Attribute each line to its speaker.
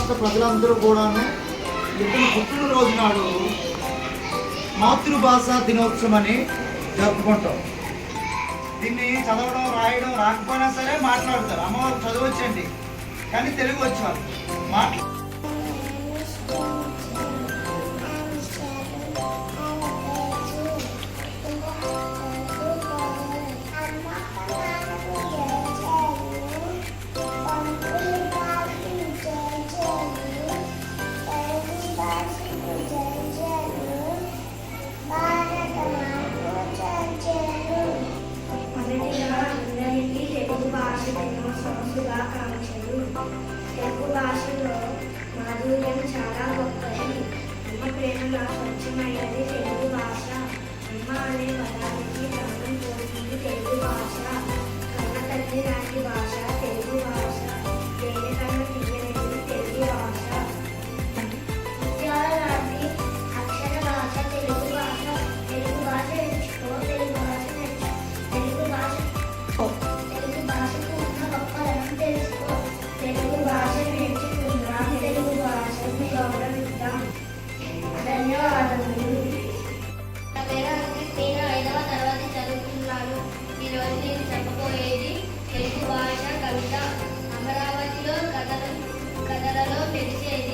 Speaker 1: రాష్ట్ర ప్రజలందరూ కూడాను ఇతను పుట్టినరోజు నాడు మాతృభాష దినోత్సవం అని జరుపుకుంటాం. దీన్ని చదవడం రాయడం రాకపోయినా సరే మాట్లాడతారు. అమ్మవారు చదవచ్చండి, కానీ తెలుగు వచ్చారు మాట్లా
Speaker 2: తెలుగు భాషలో మాధుర్యం చాలా గొప్పది. అమ్మ ప్రేమలో స్వచ్ఛమైనది తెలుగు భాష. అమ్మ అనే పదానికి ప్రాణం పోతుంది తెలుగు భాష. కన్న తల్లి లాంటి భాష తెలుగు భాష. దేనికన్నా తీయలేని తెలుగు భాష. ముత్యాల లాంటి అక్షర భాష తెలుగు భాష. తెలుగు భాష నేర్చుకో, తెలుగు భాష నేర్చుకో, తెలుగు భాష తెలుగు భాషకు ఉన్న గొప్పదనం తెలుసుకో. తెలుగు భాష నేర్చుకుందాం, తెలుగు భాషను గౌరవిద్దాం. ధన్యవాదములు.
Speaker 3: నా పేరు అంకిత్. నేను 5వ తరగతి చదువుతున్నాను. ఈరోజు నేను చెప్పబోయేది తెలుగు భాష కవిత. అమరావతిలో కథలలో తెలిసేది